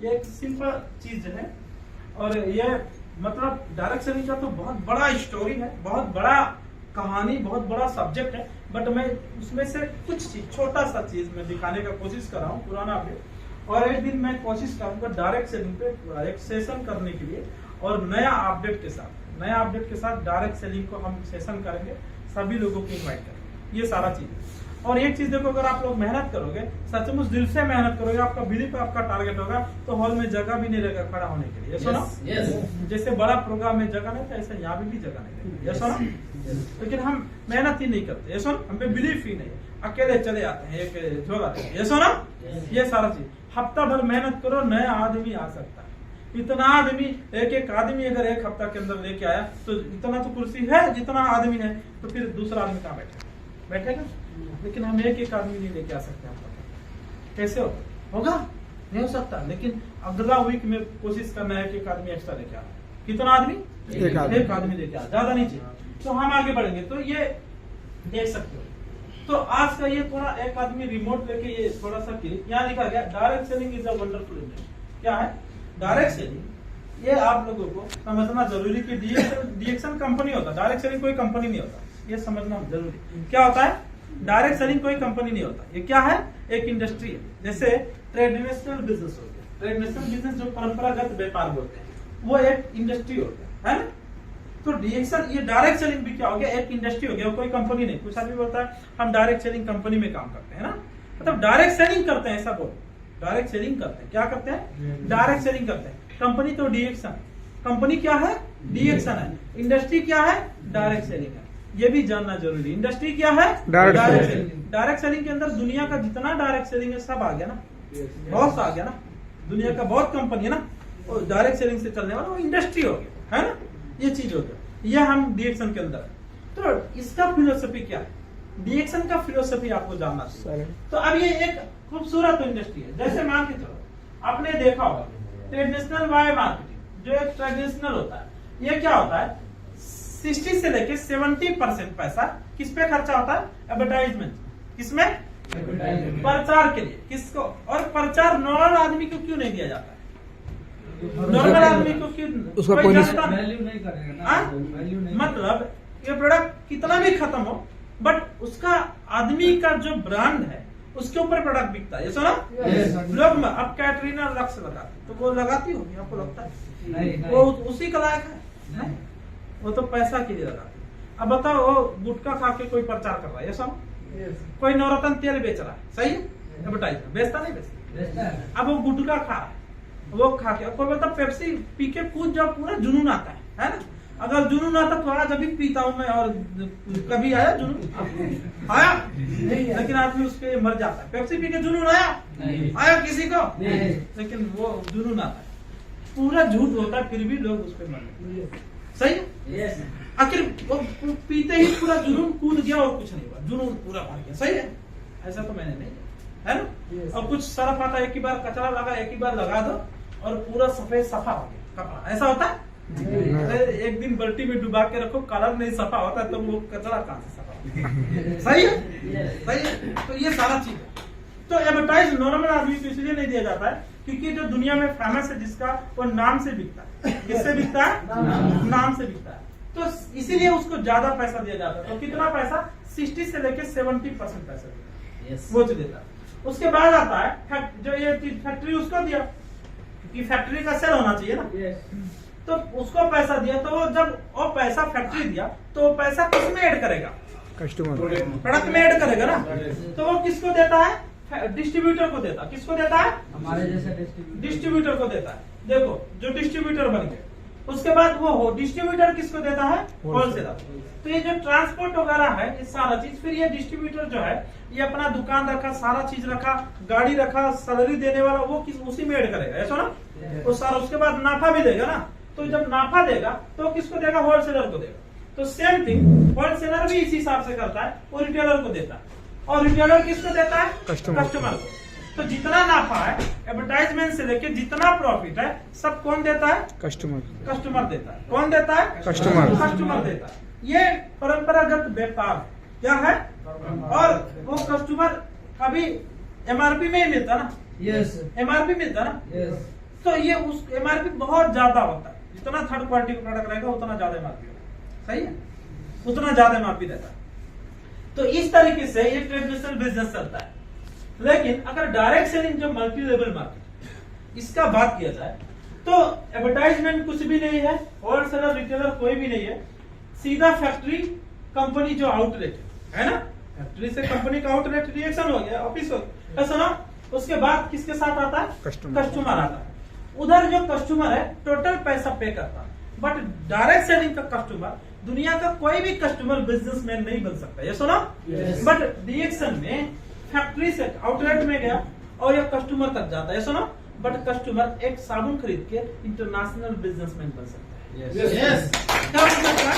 ये एक सिंपल चीज है। और ये मतलब डायरेक्ट सेलिंग का तो बहुत बड़ा स्टोरी है, बहुत बड़ा कहानी, बहुत बड़ा सब्जेक्ट है। बट मैं उसमें से कुछ चीज, छोटा सा चीज मैं दिखाने का कोशिश कर रहा हूँ, पुराना अपडेट। और एक दिन मैं कोशिश करूंगा डायरेक्ट सेलिंग पे एक सेशन करने के लिए, और नया अपडेट के साथ डायरेक्ट सेलिंग को हम सेशन करेंगे, सभी लोगों को इन्वाइट करेंगे। ये सारा चीज है। और एक चीज देखो, अगर आप लोग मेहनत करोगे, सचमुच दिल से मेहनत करोगे, आपका बिलीफ पे आपका टारगेट होगा, तो हॉल में जगह भी नहीं रहेगा खड़ा होने के लिए। सुनो, जैसे बड़ा प्रोग्राम में जगह नहीं था, ऐसे यहाँ भी जगह नहीं रहेगी। ये सुनो, लेकिन हम मेहनत ही नहीं करते। ये सुनो, हम पे बिलीफ ही नहीं, अकेले चले आते हैं एक झोला। ये सुनो, ये सारा चीज हफ्ता भर मेहनत करो, नया आदमी आ सकता है। इतना आदमी, एक आदमी अगर एक हफ्ता के अंदर लेके आया, तो इतना तो कुर्सी है, जितना आदमी है, तो फिर दूसरा आदमी कहाँ बैठेगा? लेकिन हम एक आदमी नहीं लेके आ सकते। हम कैसे होगा? नहीं हो सकता। लेकिन अगला वीक में कोशिश करना है कि एक आदमी एक्स्ट्रा लेके आ। कितना आदमी? एक आदमी लेके आ, ज्यादा नहीं चाहिए। तो हम आगे बढ़ेंगे। तो ये देख सकते हो। तो आज का ये थोड़ा एक आदमी रिमोट लेके, ये थोड़ा सा क्लिक यहाँ लिखा गया, direct selling is a wonderful industry. क्या है डायरेक्ट सेलिंग? ये आप लोगों को समझना जरूरी कि डीएक्शन कंपनी होता है, डायरेक्ट सेलिंग कोई कंपनी नहीं होता। ये समझना जरूरी। क्या होता है? डायरेक्ट सेलिंग कोई कंपनी नहीं होता। ये क्या है? एक इंडस्ट्री है। जैसे ट्रेडिशनल बिजनेस हो गया, ट्रेडिशनल बिजनेस जो परंपरागत व्यापार बोलते हैं, वो एक इंडस्ट्री हो गया, है ना? तो डीएक्शन, ये डायरेक्ट सेलिंग भी क्या हो गया? एक इंडस्ट्री हो गया, कोई कंपनी नहीं। कुछ आदमी बोलता है हम डायरेक्ट सेलिंग कंपनी में काम करते हैं ना, मतलब डायरेक्ट सेलिंग करते हैं, ऐसा बोलो। डायरेक्ट सेलिंग करते हैं। क्या करते हैं? डायरेक्ट सेलिंग करते हैं। कंपनी तो डीएक्शन, कंपनी क्या है? डीएक्शन है। इंडस्ट्री क्या है? डायरेक्ट सेलिंग है। ये भी जानना जरूरी। इंडस्ट्री क्या है? Direct selling. डायरेक्ट सेलिंग के अंदर दुनिया का जितना डायरेक्ट सेलिंग है सब आ गया ना, बहुत आ गया ना। दुनिया का बहुत कंपनी है ना, और डायरेक्ट सेलिंग से चलने वाला वो इंडस्ट्री हो गया, है ना? ये चीज हो गया। ये हम डीएक्शन के अंदर है। तो इसका फिलोसफी क्या है? डीएक्शन का फिलोसफी आपको जानना चाहिए। तो अब ये एक खूबसूरत इंडस्ट्री है। जैसे मान के चलो, आपने देखा होगा ट्रेडिशनल वायर मार्केटिंग, जो एक ट्रेडिशनल होता है, ये क्या होता है? 60 से लेके 70% पैसा किस पे खर्चा होता है? एडवर्टाइजमेंट। किसमें? प्रचार के लिए। किसको? और प्रचार नॉर्मल आदमी को क्यों नहीं दिया जाता है? नॉर्मल आदमी को क्यों? उसका कोई वैल्यू नहीं करेगा। मतलब ये प्रोडक्ट कितना भी खत्म हो, बट उसका आदमी का जो ब्रांड है उसके ऊपर प्रोडक्ट बिकता है। ये सुना? लोग अब कैटरीना लक्स लगाती, तो वो लगाती होगी, आपको लगता है वो उसी का लायक है? वो तो पैसा के लिए लगाती है। अब बताओ, वो गुटखा खा के कोई प्रचार कर रहा है, ये सब कोई नवरत्न तेल बेच रहा है, सही है? एडवर्टाइजमेंट बेचता नहीं बेचता। अब वो गुटखा खा रहा है, वो खा के कोई बोलता पेप्सी पी के कूद जाओ, पूरा जुनून आता है ना? अगर जुनून आता तो आज अभी पीता हूं मैं। और कभी आया जुनून? आया नहीं, लेकिन आदमी उसके मर जाता है। पेप्सी पी के जुनून आया किसी को? लेकिन वो जुनून आता है, पूरा झूठ होता है, फिर भी लोग उस पर मर। सही है? आखिर वो पीते ही पूरा जुनून कूद गया और कुछ नहीं हुआ, जुनून पूरा भर गया। सही है? ऐसा तो मैंने नहीं, है ना? और कुछ सरफ आता है, एक ही बार कचरा लगा, एक ही बार लगा दो और पूरा सफेद सफा हो गया कपड़ा। ऐसा होता है? एक दिन बाल्टी में डुबा के रखो, कलर नहीं सफा होता तो वो कचरा कहां से सफा होता? सही है? सही है? तो ये सारा चीज है। तो एडवर्टाइज नॉर्मल आदमी को इसलिए नहीं दिया जाता है क्योंकि जो दुनिया में फेमस है जिसका, वो नाम से बिकता है। किससे बिकता है? नाम से बिकता है। तो इसीलिए उसको ज्यादा पैसा दिया जाता है। तो कितना पैसा? 60 से लेके 70% पैसा देता है, वो जो देता है। उसके बाद आता है जो ये फैक्ट्री, उसको दिया, क्योंकि फैक्ट्री का सेल होना चाहिए ना, तो उसको पैसा दिया। तो वो जब वो पैसा फैक्ट्री दिया, तो वो पैसा किसमें ऐड करेगा? कस्टमर प्रोडक्ट में ऐड करेगा ना। तो वो किसको देता है? डिस्ट्रीब्यूटर को देता। किसको देता है? हमारे जैसे डिस्ट्रीब्यूटर को देता है। देखो, जो डिस्ट्रीब्यूटर बन गए, उसके बाद वो हो डिस्ट्रीब्यूटर किसको देता है? होलसेलर। तो ये जो ट्रांसपोर्ट वगैरह है, ये सारा चीज, फिर ये डिस्ट्रीब्यूटर जो है, ये अपना दुकान रखा, सारा चीज रखा, गाड़ी रखा, सैलरी देने वाला वो उसी में ऐड करेगा, ऐसा ना? वो सारा, उसके बाद नाफा भी देगा ना। तो जब नाफा देगा तो किसको देगा? होलसेलर को देगा। तो सेम थिंग, होलसेलर भी इसी हिसाब से करता है, वो रिटेलर को देता है। और रिटेलर किसको देता है? कस्टमर को। तो जितना नाफा है एडवर्टाइजमेंट से लेके जितना प्रॉफिट है, सब कौन देता है? कस्टमर देता है। कौन देता है? कस्टमर देता है। ये परंपरागत व्यापार क्या है? और वो कस्टमर कभी एमआरपी में ही मिलता ना? एमआरपी मिलता ना? तो ये उस एमआरपी बहुत ज्यादा होता है, जितना थर्ड क्वालिटी का प्रोडक्ट रहेगा उतना ज्यादा एमआरपी होगा, सही है, उतना ज्यादा एमआरपी रहता है। तो इस तरीके से ये ट्रेडिशनल बिजनेस चलता है। लेकिन अगर डायरेक्ट सेलिंग जो मल्टी लेवल मार्केट, इसका बात किया जाए तो एडवर्टाइजमेंट कुछ भी नहीं है, होलसेलर रिटेलर कोई भी नहीं है, सीधा फैक्ट्री कंपनी जो आउटलेट है ना, फैक्ट्री से कंपनी का आउटलेट रिएक्शन हो गया, ऑफिस हो गया, ऐसा ना। उसके बाद किसके साथ आता है, कस्टमर आता है। उधर जो कस्टमर है टोटल पैसा पे करता है, बट डायरेक्ट सेलिंग का कस्टमर, दुनिया का कोई भी कस्टमर बिजनेसमैन नहीं बन सकता, ये सुना। बट डीएक्शन में फैक्ट्री से आउटलेट में गया और ये कस्टमर तक जाता है, ये सुना। बट कस्टमर एक साबुन खरीद के इंटरनेशनल बिजनेसमैन बन सकता है, क्या बन सकता है?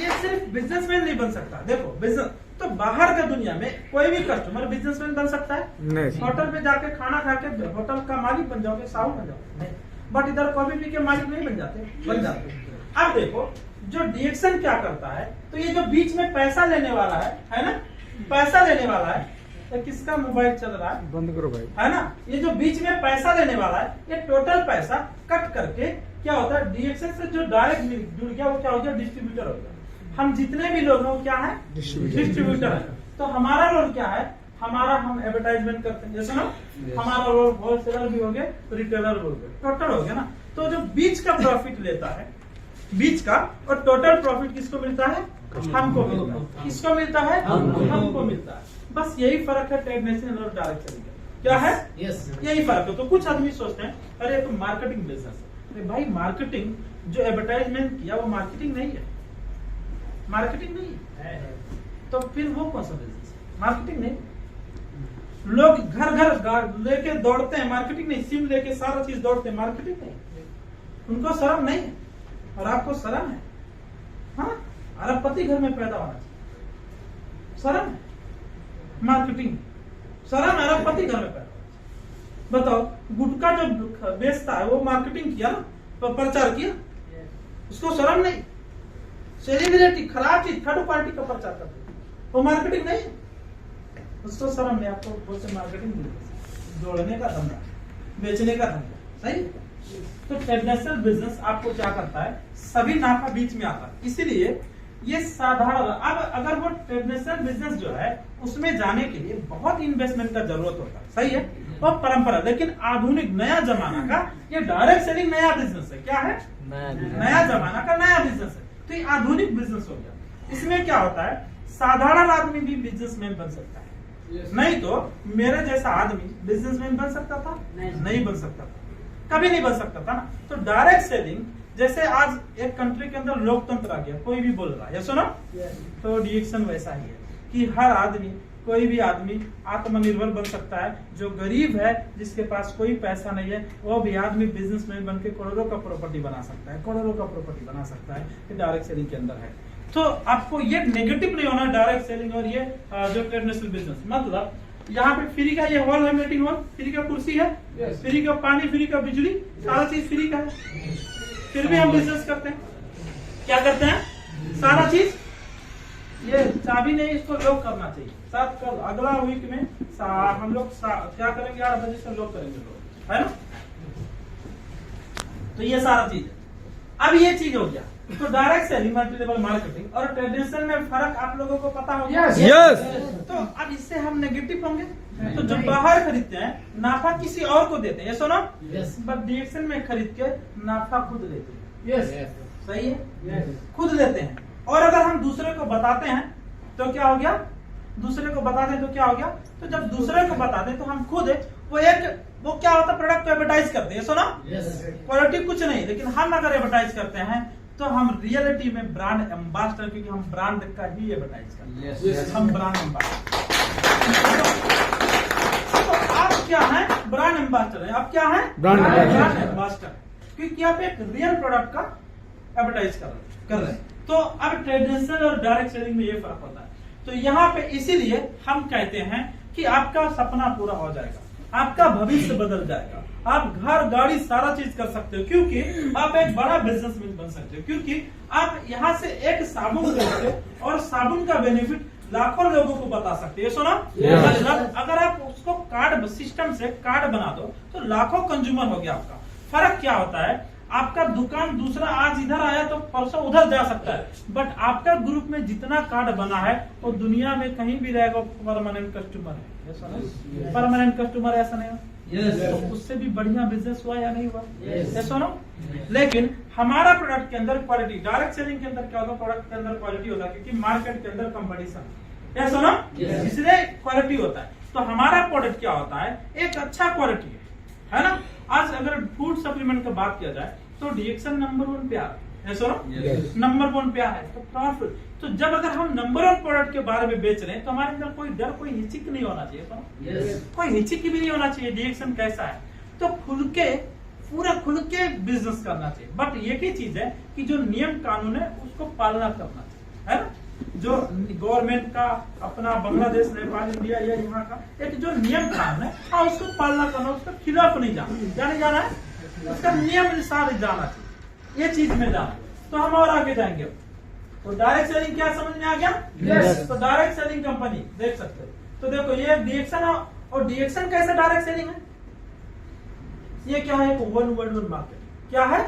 ये सिर्फ बिजनेसमैन नहीं बन सकता। देखो बिजनेस तो बाहर का दुनिया में कोई भी कस्टमर बिजनेसमैन बन सकता है। होटल पे जाके खाना खा के होटल का मालिक बन जाओगे, साहू बन जाओगे, नहीं। बट इधर कॉफी पी के मालिक नहीं बन जाते। अब देखो जो डीएक्शन क्या करता है, तो ये जो बीच में पैसा लेने वाला है ना, पैसा लेने वाला है, तो किसका मोबाइल चल रहा है, बंद करो भाई, है ना। ये जो बीच में पैसा लेने वाला है, ये टोटल पैसा कट करके क्या होता है, डीएक्शन से जो डायरेक्ट जुड़ गया वो क्या हो गया, डिस्ट्रीब्यूटर हो गया। हम जितने भी लोग हैं वो क्या है, डिस्ट्रीब्यूटर है। तो हमारा रोल क्या है, हम एडवर्टाइजमेंट करते हैं, जैसे ना हमारा रोल होलसेलर भी हो गए, रिटेलर हो गए, टोटल हो गया ना। तो जो बीच का प्रॉफिट लेता है, बीच का, और टोटल प्रॉफिट किसको मिलता है, हमको मिलता है। किसको मिलता है, हमको मिलता है। बस यही फर्क है ट्रेडिशनल और डायरेक्ट सेलिंग का। क्या है, यही फर्क है। तो कुछ आदमी सोचते हैं अरे तो मार्केटिंग बिजनेस है। अरे भाई मार्केटिंग जो एडवर्टाइजमेंट किया वो मार्केटिंग नहीं है, मार्केटिंग नहीं है। तो फिर वो कौन सा बिजनेस है, मार्केटिंग नहीं। लोग घर घर लेके दौड़ते हैं, मार्केटिंग नहीं। सिम लेके सारा चीज दौड़ते हैं, मार्केटिंग नहीं। उनको शर्म नहीं है और आपको शर्म है। हाँ, अरबपति घर में पैदा होना चाहिए, शर्म है। मार्केटिंग शर्म, अरबपति घर में पैदा होना। बताओ गुटखा जो बेचता है वो मार्केटिंग किया ना, प्रचार किया, उसको शर्म नहीं। सेलिब्रिटी खराब चीज थर्ड पार्टी का प्रचार करते हैं, वो मार्केटिंग नहीं, उसको शर्म नहीं। आपको बोलते मार्केटिंग जोड़ने का धंधा, बेचने का धंधा, सही। तो ट्रेडिशनल बिजनेस आपको क्या करता है, सभी नाफा बीच में आता है। इसीलिए ये साधारण, अब अगर वो ट्रेडिशनल बिजनेस जो है उसमें जाने के लिए बहुत इन्वेस्टमेंट का जरूरत होता है, सही है, और परंपरा। लेकिन आधुनिक नया जमाना का ये डायरेक्ट सेलिंग नया बिजनेस है। क्या है, नया जमाना का नया बिजनेस है। तो ये आधुनिक बिजनेस हो गया। इसमें क्या होता है, साधारण आदमी भी बिजनेसमैन बन सकता है। नहीं तो मेरे जैसा आदमी बिजनेसमैन बन सकता था, नहीं बन सकता था, कभी नहीं बन सकता था ना। तो डायरेक्ट सेलिंग, जैसे आज एक कंट्री के अंदर लोकतंत्र आ गया, कोई भी बोल रहा है, सुनो। तो डीएक्शन वैसा ही है कि हर आदमी, कोई भी आदमी आत्मनिर्भर बन सकता है। जो गरीब है, जिसके पास कोई पैसा नहीं है, वो भी आदमी बिजनेसमैन बन के करोड़ों का प्रॉपर्टी बना सकता है, करोड़ों का प्रॉपर्टी बना सकता है। ये डायरेक्ट सेलिंग के अंदर है। तो आपको ये नेगेटिव नहीं होना डायरेक्ट सेलिंग और ये जो ट्रेडिशनल बिजनेस। मतलब यहाँ पे फ्री का ये हॉल है, मीटिंग हॉल, फ्री का कुर्सी है, फ्री का पानी, फ्री का बिजली, सारा चीज फ्री का है। फिर भी हम बिजनेस करते हैं, क्या करते हैं, सारा चीज। ये चाबी नहीं, इसको लॉक करना चाहिए। साथ कल अगला वीक में हम लोग क्या करेंगे, 8 बजे से लॉक करेंगे लोग, है ना। तो ये सारा चीज है। अब ये चीज हो गया। तो direct selling, multi level marketing और ट्रेडिशनल में फर्क आप लोगों को पता होगा। यस। तो अब इससे हम नेगेटिव होंगे। तो जो बाहर खरीदते हैं नाफा किसी और को देते हैं, ये सुनो। बट डीएक्शन में खरीद के नाफा खुद लेते हैं। सही है, खुद लेते हैं। और अगर हम दूसरे को बताते हैं तो क्या हो गया, दूसरे को बताते हैं तो क्या हो गया। तो जब दूसरे को बताते हैं तो हम खुद वो क्या होता है, प्रोडक्ट को एडवर्टाइज करते हैं, सुना। क्वालिटी कुछ नहीं, लेकिन हम अगर एडवर्टाइज करते हैं तो हम रियलिटी में ब्रांड एम्बेसडर, क्योंकि हम ब्रांड का ही एडवर्टाइज करते हैं। हम ब्रांड एम्बेसडर। तो आप क्या हैं, ब्रांड एम्बेसडर है। आप क्या हैं, ब्रांड एम्बेसडर, क्योंकि आप एक रियल प्रोडक्ट का एडवर्टाइज कर रहे हैं। तो अब ट्रेडिशनल और डायरेक्ट सेलिंग में ये फर्क होता है। तो यहाँ पे इसीलिए हम कहते हैं कि आपका सपना पूरा हो जाएगा, आपका भविष्य बदल जाएगा, आप घर गाड़ी सारा चीज कर सकते हो, क्योंकि आप एक बड़ा बिजनेसमैन बन सकते हो। क्योंकि आप यहाँ से एक साबुन खरीदते और साबुन का बेनिफिट लाखों लोगों को बता सकते हैं, सुना। मतलब अगर आप उसको कार्ड सिस्टम से कार्ड बना दो तो लाखों कंज्यूमर हो गया आपका। फर्क क्या होता है, आपका दुकान दूसरा आज इधर आया तो परसों उधर जा सकता है, बट आपका ग्रुप में जितना कार्ड बना है वो दुनिया में कहीं भी रहेगा, परमानेंट कस्टमर है। परमानेंट कस्टमर ऐसा नहीं हो, तो उससे भी बढ़िया बिजनेस हुआ या नहीं हुआ, ऐसा ना। लेकिन हमारा प्रोडक्ट के अंदर क्वालिटी, डायरेक्ट सेलिंग के अंदर क्या होता है, प्रोडक्ट के अंदर क्वालिटी होता है, क्योंकि मार्केट के अंदर कंपटीशन है, ऐसा ना, इसलिए क्वालिटी होता है। तो हमारा प्रोडक्ट क्या होता है, एक अच्छा क्वालिटी है ना। आज अगर फूड सप्लीमेंट की बात किया जाए तो डीएक्सन नंबर 1 पे आता है, ऐसा ना, नंबर 1 पे है तो प्रॉफिट। तो जब अगर हम नंबर 1 प्रोडक्ट के बारे में बेच रहे हैं तो हमारे अंदर कोई डर, कोई हिचक नहीं होना चाहिए, कोई हिचक भी नहीं होना चाहिए। डीएक्सन कैसा है तो पूरा खुल के बिजनेस करना चाहिए, बट एक ही चीज है कि जो नियम कानून है उसको पालना करना चाहिए, है ना। जो गवर्नमेंट का अपना बांग्लादेश, नेपाल, इंडिया या यहाँ का एक जो नियम कानून है, हाँ उसको पालना करना, उसके खिलाफ नहीं जाना है, उसका नियम अनुसार जाना चाहिए, ये चीज में जाना। तो हम और आगे जाएंगे। तो डायरेक्ट सेलिंग क्या समझ में आ गया? तो डायरेक्ट सेलिंग कंपनी देख सकते हो। तो देखो ये डीएक्सन, और डीएक्सन कैसे डायरेक्ट सेलिंग है, ये क्या है, वन वर्ल्ड मार्केट। क्या है?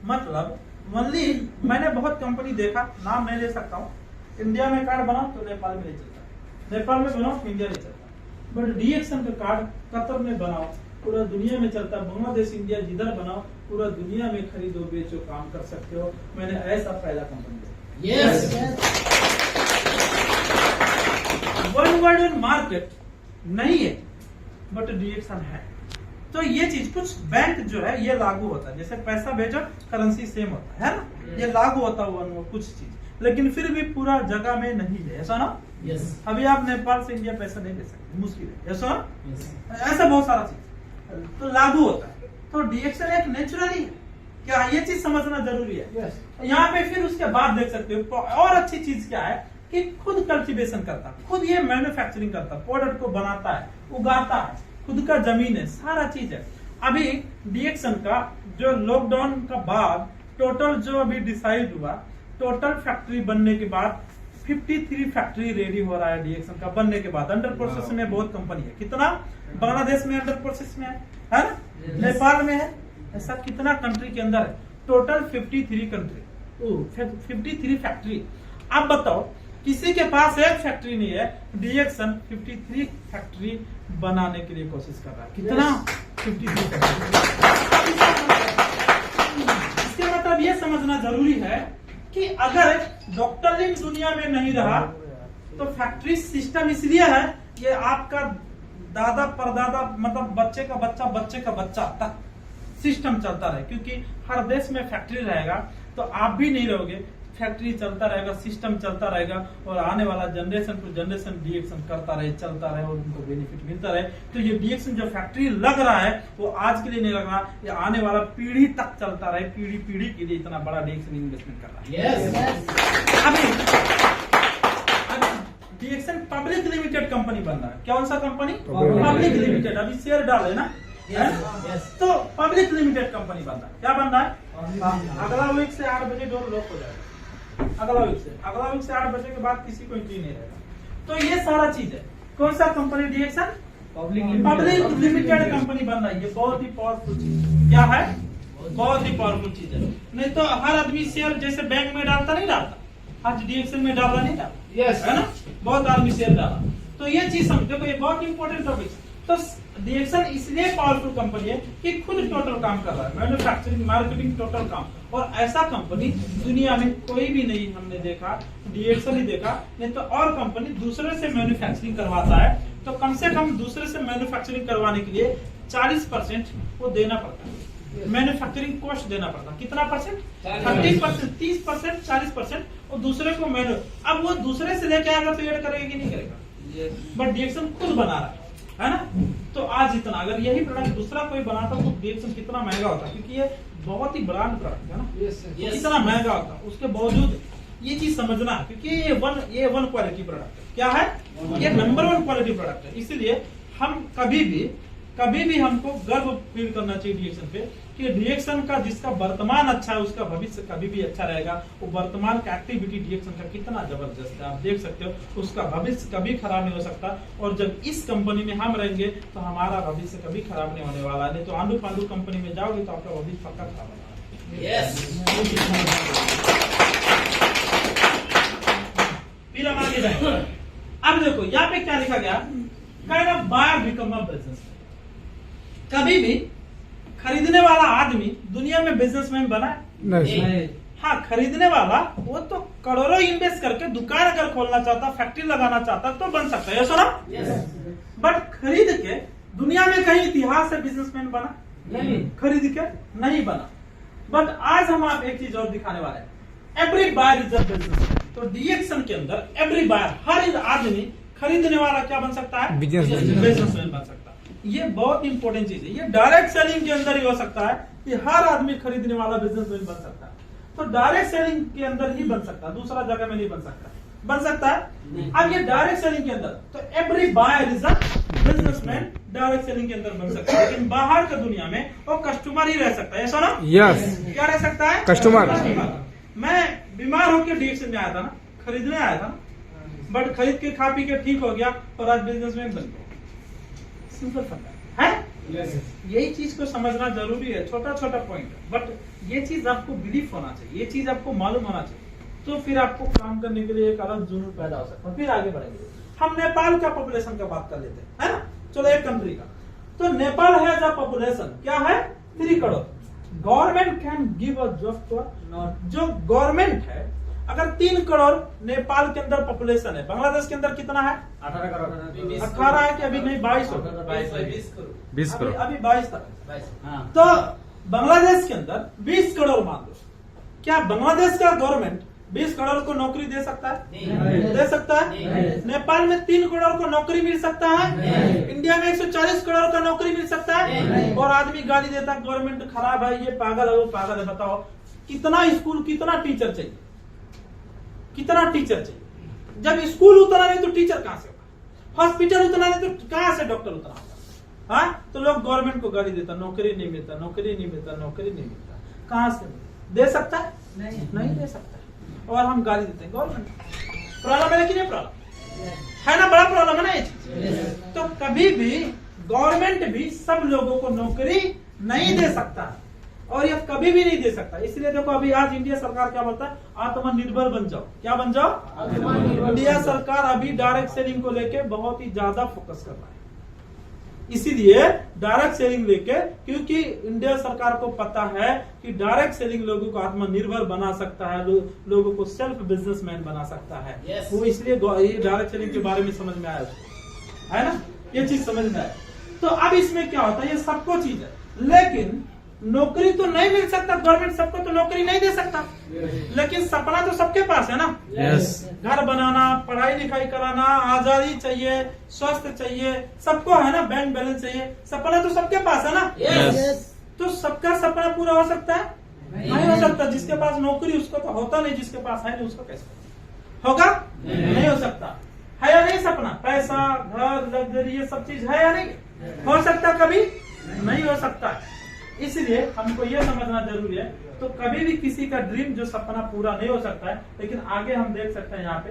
मतलब ओनली, मैंने बहुत कंपनी देखा, नाम नहीं ले सकता हूँ, इंडिया में कार्ड बनाओ तो नेपाल में नहीं चलता, नेपाल में बनाओ तो इंडिया नहीं चलता, बट डीएक्सन का कार्ड कतर में बनाओ पूरा दुनिया में चलता, बांग्लादेश, इंडिया जिधर बनाओ पूरा दुनिया में खरीदो बेचो काम कर सकते हो। मैंने ऐसा पहला कंपनी वन वर्ल्ड मार्केट नहीं है बट डीएक्सन है। तो ये चीज कुछ बैंक जो है ये लागू होता है, जैसे पैसा भेजो करेंसी सेम होता है ना, ये लागू होता है कुछ चीज, लेकिन फिर भी पूरा जगह में नहीं है, ऐसा ना। अभी आप नेपाल से इंडिया पैसा नहीं ले सकते, मुश्किल है, ऐसा ना। ऐसा बहुत सारा चीज तो लागू होता है। तो डीएक्सन एक नेचुरली है, क्या ये चीज समझना जरूरी है। यहाँ पे फिर उसके बाद देख सकते हो और अच्छी चीज क्या है कि खुद कल्टीवेशन करता, खुद ये मैन्युफैक्चरिंग करता, प्रोडक्ट को बनाता है, उगाता है, खुद का जमीन है, सारा चीज है। अभी डीएक्सन का जो लॉकडाउन का बाद टोटल जो अभी डिसाइड हुआ, टोटल फैक्ट्री बनने के बाद 53 फैक्ट्री रेडी हो रहा है डीएक्सन का बनने के बाद। अंडर प्रोसेस में बहुत कंपनी है, कितना बांग्लादेश में अंडर प्रोसेस में है ना, नेपाल में है, ऐसा कितना कंट्री के अंदर है, टोटल 53 कंट्री, 53 फैक्ट्री। अब बताओ किसी के पास एक फैक्ट्री नहीं है, डीएक्सन 53 फैक्ट्री बनाने के लिए कोशिश कर रहा है, कितना 53 फैक्ट्री। इसके मतलब ये समझना जरूरी है कि अगर डॉक्टर लिंक दुनिया में नहीं रहा तो फैक्ट्री सिस्टम इसलिए है कि आपका दादा परदादा मतलब बच्चे का बच्चा तक सिस्टम चलता रहे, क्योंकि हर देश में फैक्ट्री रहेगा तो आप भी नहीं रहोगे, फैक्ट्री चलता रहेगा, सिस्टम चलता रहेगा, और आने वाला जनरेशन टू जनरेशन डीएक्सन करता रहे, चलता रहे और उनको बेनिफिट मिलता रहे। तो ये डीएक्सन जो फैक्ट्री लग रहा है वो आज के लिए नहीं लग रहा, ये आने वाला पीढ़ी तक चलता रहे, पीढ़ी के लिए इतना बड़ा डीएक्सन इन्वेस्टमेंट कर रहा है। अभी डीएक्सन पब्लिक लिमिटेड कंपनी बन रहा है, कौन सा कंपनी? Public limited. अभी शेयर डाले ना, तो पब्लिक लिमिटेड कंपनी बन रहा है। क्या बन रहा है? अगला वीक से 8 बजे डोर लॉक हो जाएगा, अगला वीक से 8 बजे के बाद किसी को एंट्री नहीं रहेगा। तो ये सारा चीज है। कौन सा कंपनी? डीएक्सन पब्लिक लिमिटेड कंपनी बन रही है। बहुत ही पावरफुल चीज क्या है, बहुत ही पावरफुल चीज है। नहीं तो हर आदमी शेयर जैसे बैंक में डालता नहीं डालता, आज डीएक्सन में डाला नहीं डाला, है ना, बहुत आदमी शेयर डाला। तो ये चीज समझो, ये बहुत इंपॉर्टेंट टॉपिक। तो डीएक्सन इसलिए पावरफुल कंपनी है कि खुद टोटल काम कर रहा है, मैन्युफैक्चरिंग, मार्केटिंग, टोटल काम। और ऐसा कंपनी दुनिया में कोई भी नहीं हमने देखा, डीएक्सन ही देखा, नहीं तो और कंपनी दूसरे से मैन्युफैक्चरिंग करवाता है तो कम से कम दूसरे से मैन्युफैक्चरिंग करवाने के लिए 40% वो देना पड़ता है, मैन्युफैक्चरिंग कॉस्ट देना पड़ता है। कितना परसेंट? 30%, 30%, 40%। और दूसरे को अब वो दूसरे से लेके आएगा तो एड करेगा कि नहीं करेगा, बट डीएक्सन खुद बना रहा है ना। तो आज इतना, अगर यही प्रोडक्ट दूसरा कोई बनाता तो डीएक्सन कितना महंगा होता, क्योंकि ये बहुत ही ब्रांड प्रोडक्ट है ना, कितना महंगा होता। उसके बावजूद ये चीज समझना, क्योंकि ये वन क्वालिटी प्रोडक्ट है। क्या है? ये नंबर 1 क्वालिटी प्रोडक्ट है। इसीलिए हम कभी भी कभी भी हमको गर्व फील करना चाहिए डीएक्शन पे कि डीएक्शन का जिसका वर्तमान अच्छा है उसका भविष्य कभी भी अच्छा रहेगा। वो वर्तमान का एक्टिविटी डीएक्शन का कितना जबरदस्त है, आप देख सकते हो, उसका भविष्य कभी खराब नहीं हो सकता। और जब इस कंपनी में हम रहेंगे तो हमारा भविष्य कभी खराब नहीं होने वाला है। नहीं तो आंडू पांडू कंपनी में जाओगे तो आपका भविष्य पक्का खराब होगा। फिर हम आगे जाएंगे। अब देखो यहाँ पे क्या लिखा गया, बायर बिकम अ बिजनेस। कभी भी खरीदने वाला आदमी दुनिया में बिजनेसमैन बना नहीं। हाँ, खरीदने वाला वो तो करोड़ों इन्वेस्ट करके दुकान अगर खोलना चाहता, फैक्ट्री लगाना चाहता तो बन सकता है, सुना। बट खरीद के दुनिया में कहीं इतिहास से बिजनेसमैन बना नहीं, खरीद के नहीं बना। बट आज हम आप एक चीज और दिखाने वाले हैं, every buyer is a businessman. तो डीएक्शन के अंदर एवरी बायर, हर आदमी खरीदने वाला क्या बन सकता है, बिजनेसमैन बन सकता है। ये बहुत इंपॉर्टेंट चीज है। ये डायरेक्ट सेलिंग के अंदर ही हो सकता है कि हर आदमी खरीदने वाला बिजनेसमैन बन सकता है। तो डायरेक्ट सेलिंग के अंदर ही बन सकता है, दूसरा जगह में नहीं बन सकता। बन सकता है। अब ये डायरेक्ट सेलिंग के अंदर तो every buyer is a businessman direct selling के अंदर बन सकता है। लेकिन बाहर की दुनिया में वो कस्टमर ही रह सकता है, ऐसा ना। यस, क्या रह सकता है, कस्टमर। मैं बीमार होकर डीएक्शन में आया था ना, खरीदने आया था, बट खरीद के खा पी के ठीक हो गया और आज बिजनेसमैन बन गया। सिंपल फंडा है। यही चीज को समझना जरूरी है, छोटा छोटा पॉइंट है, बट ये चीज आपको बिलीफ होना चाहिए, ये चीज आपको मालूम होना चाहिए, तो फिर आपको काम करने के लिए एक अलग जुनून पैदा हो सकता है। फिर आगे बढ़ेंगे। हम नेपाल का पॉपुलेशन का बात कर लेते हैं, है ना। चलो एक कंट्री का, तो नेपाल है जो पॉपुलेशन क्या है, 3 crore. Government can give a job to, जो गवर्नमेंट है, अगर 3 करोड़ नेपाल के अंदर पॉपुलेशन है, बांग्लादेश के अंदर कितना है, 18 करोड़। 18 है कि अभी नहीं, 22 हो, 20 करोड़, अभी 22 तक। तो बांग्लादेश के अंदर 20 करोड़ मान लो, क्या बांग्लादेश का गवर्नमेंट 20 करोड़ को नौकरी दे सकता है, नहीं दे सकता है। नेपाल में 3 करोड़ को नौकरी मिल सकता है, इंडिया में 140 करोड़ का नौकरी मिल सकता है। और आदमी गाली देता है गवर्नमेंट खराब है, ये पागल है, वो पागल है। बताओ कितना स्कूल, कितना टीचर चाहिए, कितना टीचर चाहिए। जब स्कूल उतना नहीं तो टीचर कहां से होगा, हॉस्पिटल उतना नहीं तो कहां से डॉक्टर उतना होगा। हाँ, तो लोग गवर्नमेंट को गाली देता, नौकरी नहीं मिलता, नौकरी नहीं मिलता, नौकरी नहीं मिलता। कहां से दे सकता है, नहीं दे सकता। और हम गाली देते हैं गवर्नमेंट। प्रॉब्लम है कि नहीं, प्रॉब्लम है ना, बड़ा प्रॉब्लम है ना ये चीज। तो कभी भी गवर्नमेंट भी सब लोगों को नौकरी नहीं दे सकता, और ये कभी भी नहीं दे सकता। इसलिए देखो अभी आज इंडिया सरकार क्या बोलता है, आत्मनिर्भर बन जाओ। क्या बन जाओ, इंडिया सरकार अभी डायरेक्ट सेलिंग को लेके बहुत ही ज्यादा फोकस कर रहा है। इसीलिए डायरेक्ट सेलिंग लेके, क्योंकि इंडिया सरकार को पता है कि डायरेक्ट सेलिंग लोगों को आत्मनिर्भर बना सकता है, लोगों को सेल्फ बिजनेसमैन बना सकता है। वो इसलिए ये डायरेक्ट सेलिंग के बारे में समझ में आया, है ना, ये चीज समझ में आया। तो अब इसमें क्या होता है, ये सबको चीज है, लेकिन नौकरी तो नहीं मिल सकता, गवर्नमेंट सबको तो नौकरी नहीं दे सकता। लेकिन सपना तो सबके पास है ना। घर बनाना, पढ़ाई लिखाई कराना, आजादी चाहिए, स्वास्थ्य चाहिए, सबको है ना, बैंक बैलेंस चाहिए, सपना तो सबके पास है ना। तो सबका सपना पूरा हो सकता है, नहीं हो सकता। जिसके पास नौकरी उसको तो होता नहीं, जिसके पास है नहीं उसको कैसे होगा, नहीं हो सकता। है या नहीं सपना, पैसा, घर, लग्जरी, ये सब चीज है या नहीं, हो सकता, कभी नहीं हो सकता। इसलिए हमको ये समझना जरूरी है। तो कभी भी किसी का ड्रीम, जो सपना पूरा नहीं हो सकता है, लेकिन आगे हम देख सकते हैं यहाँ पे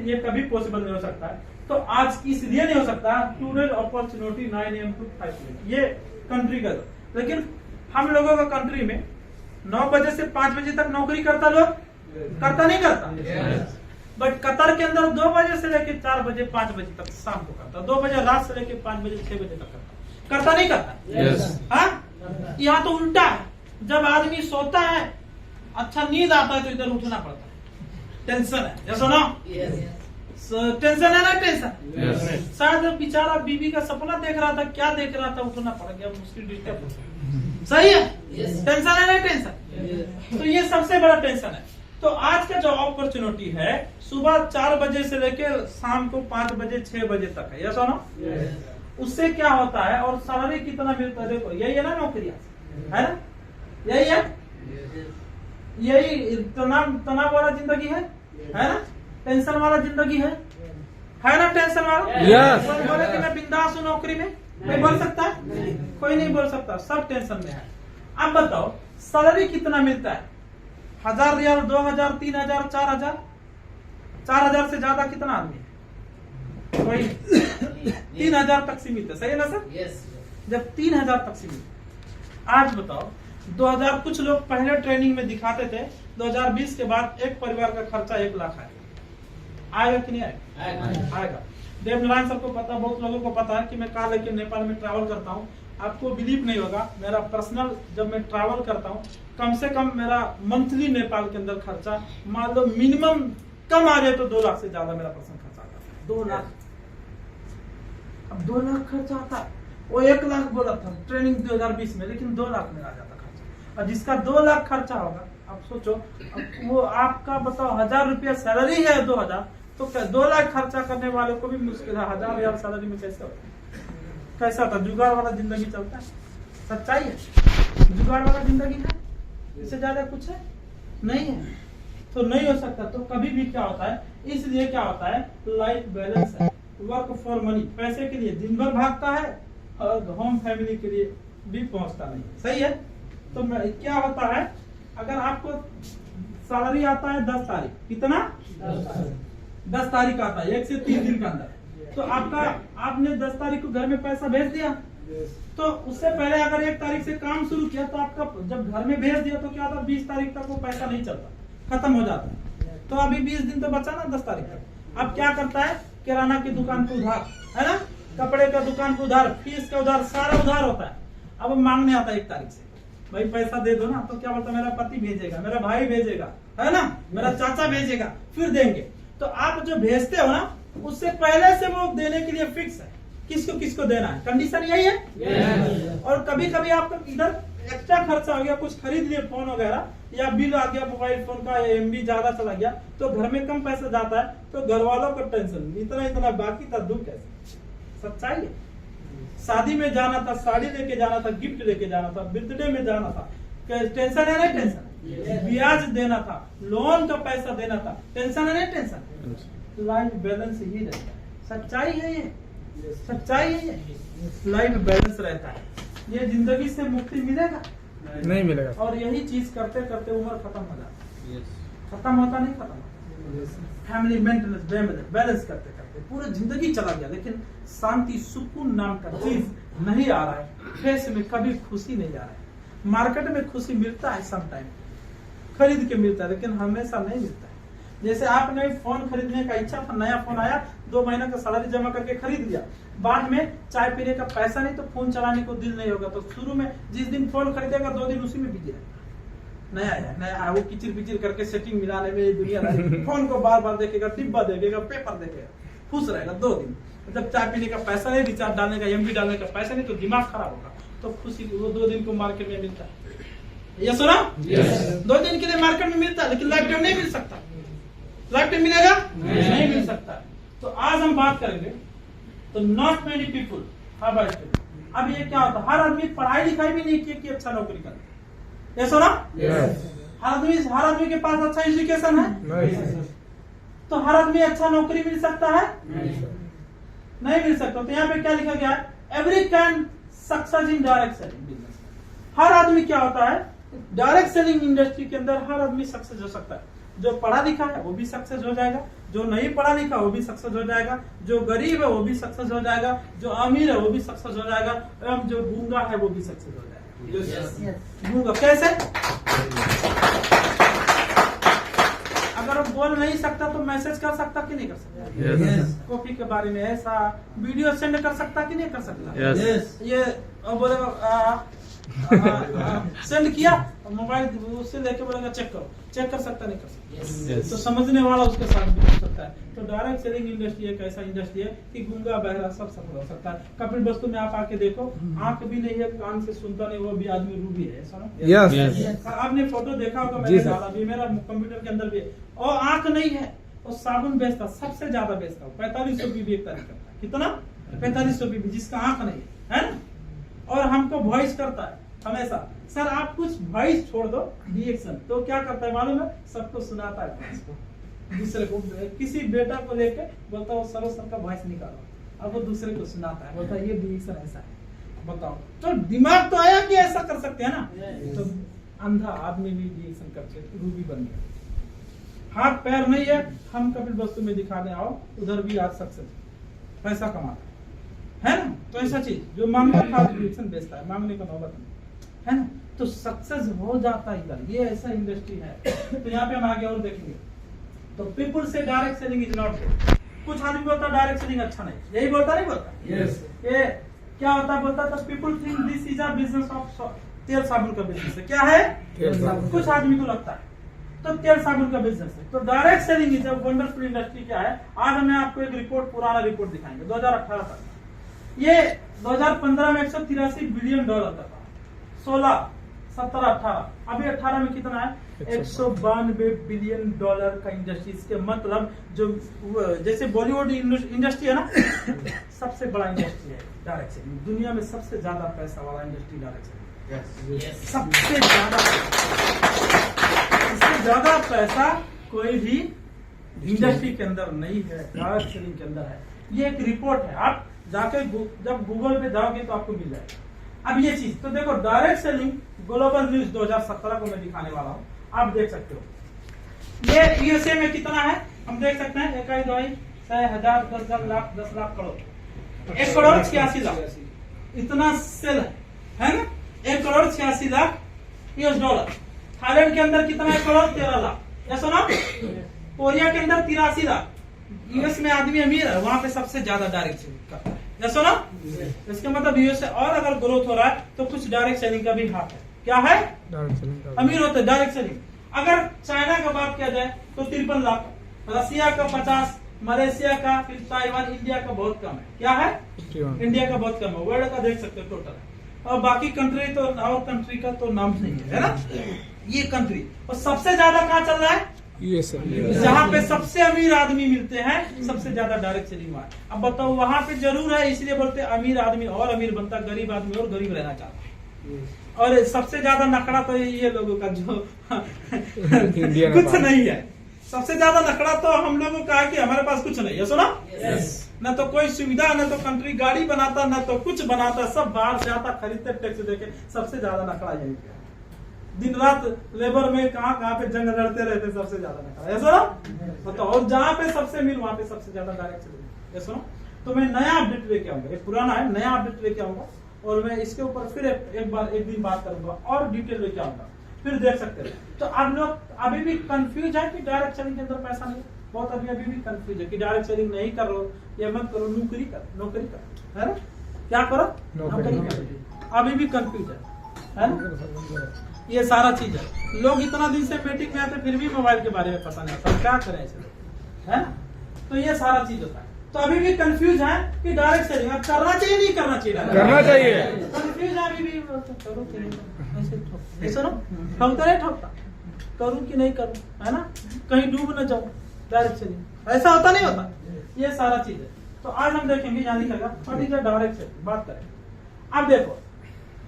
ये कभी पॉसिबल नहीं हो सकता है। तो आज इसलिए नहीं हो सकता, today opportunity 9 AM to 5 PM, ये कंट्री का। लेकिन हम लोगों का कंट्री में 9 बजे से 5 बजे तक नौकरी करता, लोग करता नहीं करता। बट कतर के अंदर 2 बजे से लेकर 4 बजे 5 बजे तक शाम को करता, 2 बजे रात से लेकर 5 बजे 6 बजे तक करता नहीं करता। हाँ, यहाँ तो उल्टा है। जब आदमी सोता है, अच्छा नींद आता है, तो इधर उठना पड़ता है, टेंशन है, जैसा ना टेंशन है ना, टेंशन। शायद बेचारा बीवी का सपना देख रहा था, क्या देख रहा था, उठना पड़ गया, मुश्किल डिस्टर्ब। सही है, टेंशन है ना, टेंशन। तो ये सबसे बड़ा टेंशन है। तो आज का जो अपॉर्चुनिटी है, सुबह 4 बजे से लेकर शाम को 5 बजे 6 बजे तक है, यस ना। उससे क्या होता है, और सैलरी कितना मिलता है, देखो यही है ना, नौकरियां है ना, यही है, यही तनाव वाला जिंदगी है ना, टेंशन वाला जिंदगी है ना, टेंशन वाला। बोले कि मैं बिंदास हूँ नौकरी में, कोई बोल सकता है? कोई नहीं बोल सकता, सब टेंशन में है। अब बताओ सैलरी कितना मिलता है? 1000 रियाल, 2000, 3000, 4000? 4000 से ज्यादा कितना आदमी है? कोई 3000 तक सीमित है, सही है ना सर? जब 3000 तक सीमित, आज बताओ 2000, कुछ लोग पहले ट्रेनिंग में दिखाते थे 2020 के बाद एक परिवार का खर्चा 1 लाख आएगा कि नहीं आएगा? आएगा। देवनारायण सर को पता, बहुत लोगों को पता है कि मैं कार लेके नेपाल में ट्रैवल करता हूँ। आपको बिलीव नहीं होगा, मेरा पर्सनल जब मैं ट्रैवल करता हूँ कम से कम मेरा मंथली नेपाल के अंदर खर्चा मान लो मिनिमम कम आ जाए तो 2 लाख से ज्यादा मेरा पर्सनल खर्चा आता है। 2 लाख, अब 2 लाख खर्चा आता है। वो 1 लाख बोला था ट्रेनिंग 2020 में, लेकिन 2 लाख में आ जाता खर्चा। और जिसका 2 लाख खर्चा होगा, अब सोचो, अब वो आपका बताओ 1000 रुपया सैलरी है, 2000, तो 2 लाख खर्चा करने वाले को भी मुश्किल है। 1000 रियाल सैलरी में कैसे होता है? कैसा होता? जुगाड़ वाला जिंदगी चलता है। सच्चाई है, जुगाड़ वाला जिंदगी है, इससे ज्यादा कुछ है नहीं है, तो नहीं हो सकता। तो कभी भी क्या होता है, इसलिए क्या होता है, लाइफ बैलेंस है। वर्क फॉर मनी, पैसे के लिए दिन भर भागता है और होम फैमिली के लिए भी पहुंचता नहीं, सही है? तो क्या होता है, अगर आपको सैलरी आता है 10 तारीख, कितना? 10 तारीख आता है, 1 से 3 दिन के अंदर, तो आपने 10 तारीख को घर में पैसा भेज दिया, तो उससे पहले अगर 1 तारीख से काम शुरू किया तो आपका जब घर में भेज दिया तो क्या होता, 20 तारीख तक वो पैसा नहीं चलता, खत्म हो जाता है। तो अभी 20 दिन तो बचा ना 10 तारीख तक। अब क्या करता है, किराना की दुकान को उधार, है ना, कपड़े का दुकान को उधार, फीस का उधार, सारा उधार होता है। अब मांगने आता है 1 तारीख से, भाई पैसा दे दो ना, तो क्या बोलता है, मेरा पति भेजेगा, मेरा भाई भेजेगा, है ना, मेरा चाचा भेजेगा, फिर देंगे। तो आप जो भेजते हो ना, उससे पहले से वो देने के लिए फिक्स है, किसको किसको देना है, कंडीशन यही है। और कभी कभी आपका इधर एक्स्ट्रा खर्चा हो गया, कुछ खरीद लिए फोन वगैरह, या बिल आ गया मोबाइल फोन का, MB ज्यादा चला गया, तो घर में कम पैसा जाता है, तो घर वालों को टेंशन, इतना बाकी था, दुख कैसे? सच्चाई है। शादी में जाना था, साड़ी लेके जाना था, गिफ्ट लेके जाना था, बर्थडे में जाना था, टेंशन है नहीं टेंशन? ब्याज देना था, लोन का पैसा देना था, टेंशन है नहीं टेंशन? लाइफ बैलेंस ही रहता है। सच्चाई है ये, सच्चाई है ये, लाइफ बैलेंस रहता है। ये जिंदगी से मुक्ति मिलेगा नहीं मिलेगा। और यही चीज करते करते उम्र खत्म हो जाती है। खत्म होता नहीं, खत्म होता। फैमिली मेंटेनेंस बैलेंस करते करते पूरा जिंदगी चला गया, लेकिन शांति सुकून नाम का चीज नहीं आ रहा है। फेस में कभी खुशी नहीं आ रहा है। मार्केट में खुशी मिलता है, सम टाइम खरीद के मिलता है, लेकिन हमेशा नहीं मिलता है। जैसे आपने फोन खरीदने का इच्छा था, नया फोन आया, 2 महीने का सैलरी जमा करके खरीद लिया, बाद में चाय पीने का पैसा नहीं तो फोन चलाने को दिल नहीं होगा, तो शुरू में जिस दिन फोन खरीदेगा 2 दिन उसी में बिजी रहेगा। नया है, नया है, वो किचिर पिचिर करके सेटिंग मिलाने में दुनियादारी, फोन को बार बार देखेगा, डिब्बा देखेगा, पेपर देखेगा, खुश रहेगा 2 दिन। जब चाय पीने का पैसा नहीं, रिचार्ज डालने का, MB डालने का पैसा नहीं, तो दिमाग खराब होगा। तो खुशी वो 2 दिन को मार्केट में मिलता है। ये सुना, 2 दिन के लिए मार्केट में मिलता है, लेकिन लाइफ टाइम नहीं मिल सकता। लाइफ टाइम मिलेगा नहीं मिल सकता। तो आज हम बात करेंगे, तो नॉट मेनी पीपुल। अब ये क्या होता है, हर आदमी पढ़ाई लिखाई भी नहीं किया कि अच्छा नौकरी करे। ये सुना, हर आदमी के पास अच्छा एजुकेशन है, तो हर आदमी अच्छा नौकरी मिल सकता है, नहीं मिल सकता। तो यहाँ पे क्या लिखा गया है, every can success in direct selling business. हर आदमी क्या होता है, डायरेक्ट सेलिंग इंडस्ट्री के अंदर हर आदमी सक्सेस हो सकता है। जो पढ़ा लिखा है वो भी सक्सेस हो जाएगा, जो नहीं पढ़ा लिखा वो भी सक्सेस हो जाएगा, जो गरीब है वो भी सक्सेस हो जाएगा, जो अमीर है वो भी सक्सेस हो जाएगा, एवं जो गूंगा है वो भी सक्सेस हो जाएगा। गूंगा कैसे? अगर वो बोल नहीं सकता तो मैसेज कर सकता कि नहीं कर सकता? कॉफी के बारे में ऐसा वीडियो सेंड कर सकता कि नहीं कर सकता? ये बोलेगा सेंड किया, मोबाइल उससे लेके बोलेगा चेक कर सकता नहीं कर सकता? तो समझने वाला उसके साथ भी हो सकता है। तो डायरेक्ट सेलिंग इंडस्ट्री एक ऐसा इंडस्ट्री है कि गूंगा बहरा सब सफल हो सकता है। कपिल वस्तु में आप आके देखो, आंख भी नहीं है, कान से सुनता नहीं, वो भी आदमी रूबी है। आपने फोटो देखा होगा, मैंने डाला भी, मेरा कंप्यूटर के अंदर भी है। और आंख नहीं है, और साबुन बेचता, सबसे ज्यादा बेचता, 4500 बीबी एक तारीख करता है। कितना? 4500 बीबी, जिसका आंख नहीं है ना। और हमको वॉइस करता है हमेशा, सर आप कुछ वॉइस छोड़ दो रिएक्शन, तो क्या करता है मालूम है, सबको सुनाता है दूसरे को। किसी बेटा को लेके बोलता है सर का वॉइस निकालो, अब वो दूसरे को सुनाता है, बोलता है ये डिसीजन ऐसा है, बताओ। तो दिमाग तो आया कि ऐसा कर सकते हैं ना, तो अंधा आदमी भी डिसीजन करके रूबी बन गया। हाथ पैर नहीं है, हम कपिल वस्तु में दिखा दें, आओ उधर भी आज सक्सेस, पैसा कमाता है ना। तो ऐसा चीज जो मांगता था डिसीजन बेचता है, मांगने का नौबत नहीं है ना, तो सक्सेस हो जाता है इधर। ये ऐसा इंडस्ट्री है। तो यहाँ पे हम आगे और देखेंगे। तो पीपुल से direct selling is not good. कुछ आदमी बोलता है डायरेक्ट सेलिंग अच्छा नहीं, यही बोलता नहीं बोलता? यस। ये क्या होता है बोलता है, people think this is a business of तेल साबुन का बिजनेस है। क्या है? कुछ आदमी को लगता है तो तेल साबुन का बिजनेस है। तो direct selling is a wonderful industry. क्या है? आज हमें आपको एक रिपोर्ट, पुराना रिपोर्ट दिखाएंगे 2018 तक। ये 2015 में 183 बिलियन डॉलर का था, 16, 17, 18, अभी 18 में कितना है? 192 बिलियन डॉलर का इंडस्ट्री। इसके मतलब जो जैसे बॉलीवुड इंडस्ट्री है ना, सबसे बड़ा इंडस्ट्री है डायरेक्ट सेलिंग। दुनिया में सबसे ज्यादा पैसा वाला इंडस्ट्री डायरेक्ट सेलिंग। सबसे ज्यादा पैसा कोई भी इंडस्ट्री के अंदर नहीं है, डायरेक्ट सेलिंग के अंदर है। ये एक रिपोर्ट है, आप जाके जब गूगल पे जाओगे तो आपको मिल जाएगा। अब ये चीज तो देखो, डायरेक्ट सेलिंग ग्लोबल न्यूज 2017 को मैं दिखाने वाला हूँ, आप देख सकते हो। ये यूएसए में कितना है हम देख सकते हैं, 1, 2, 6, 1000, 10 लाख, 10 लाख करोड़, 1 करोड़ 86 लाख इतना सेल है ना, 1 crore 86 lakh US dollar. Thailand के अंदर कितना? 1 करोड़ 13 लाख। या सुना? कोरिया के अंदर 83 लाख। यूएस में आदमी अमीर है, वहां पे सबसे ज्यादा डायरेक्ट सेलिंग करता है। या सुना? इसका मतलब यूएस और अगर ग्रोथ हो रहा है तो कुछ डायरेक्ट सेलिंग का भी हाथ है। क्या है? अमीर होते हैं डायरेक्ट सेलिंग। अगर चाइना का बात किया जाए तो 53 लाख, रसिया का 50, मलेशिया का, फिर ताइवान, इंडिया का बहुत कम है। क्या है? इंडिया का बहुत कम है। वर्ल्ड का देख सकते हो टोटल, और बाकी कंट्री तो, और कंट्री का तो नाम नहीं है ना, ये कंट्री। और सबसे ज्यादा कहाँ चल रहा है? जहाँ पे सबसे अमीर आदमी मिलते हैं, सबसे ज्यादा डायरेक्ट सेलिंग हुआ। अब बताओ, वहां पे जरूर है, इसलिए बोलते हैं अमीर आदमी और अमीर बनता, गरीब आदमी और गरीब रहना चाहता है। और सबसे ज्यादा नखड़ा तो ये लोगों का जो कुछ नहीं है। सबसे ज्यादा नखड़ा तो हम लोगों का है कि हमारे पास कुछ नहीं है। सुना? न तो कोई सुविधा, न तो कंट्री गाड़ी बनाता, न तो कुछ बनाता, सब बाहर से आता, खरीदते, टैक्स देके। सबसे ज्यादा नखड़ा यही है। दिन रात लेबर में कहाँ पे जंग लड़ते रहते, सबसे ज्यादा नखड़ा। ऐसा बताओ। और जहाँ पे सबसे अमीर, वहां पे सबसे ज्यादा डायरेक्ट सेलिंग। ऐसा तो मैं नया अपडेट लेके आऊंगा, एक पुराना है, नया अपडेट लेके आऊंगा, और मैं इसके ऊपर फिर एक दिन बात करूंगा और डिटेल लेके आऊंगा, फिर देख सकते हैं। तो आप लोग अभी भी कंफ्यूज है कि डायरेक्ट सेलिंग के अंदर पैसा नहीं? बहुत अभी भी कंफ्यूज है कि डायरेक्ट सेलिंग नहीं कर लो, या मत करो, नौकरी कर, है ना? क्या करो? नौकरी करो। अभी भी कंफ्यूज है ना? ये सारा चीज है। लोग इतना दिन से मीटिंग में आते, फिर भी मोबाइल के बारे में पता नहीं आता, क्या करें इसे, है ना? तो ये सारा चीज होता है। तो अभी भी कंफ्यूज है कि डायरेक्ट सेलिंग अब करना चाहिए, नहीं करना चाहिए? करना चाहिए। कंफ्यूज है अभी भी, करूँ कि नहीं, ऐसे सुनो, ठोकता नहीं ठोकता, करूँ कि नहीं करूँ, है ना? कहीं डूब न जाऊँ, डायरेक्ट सेलिंग ऐसा होता नहीं होता। ये सारा चीज है। तो आज हम देखेंगे, यहाँ लिखेगा what is the direct selling, बात करें। अब देखो,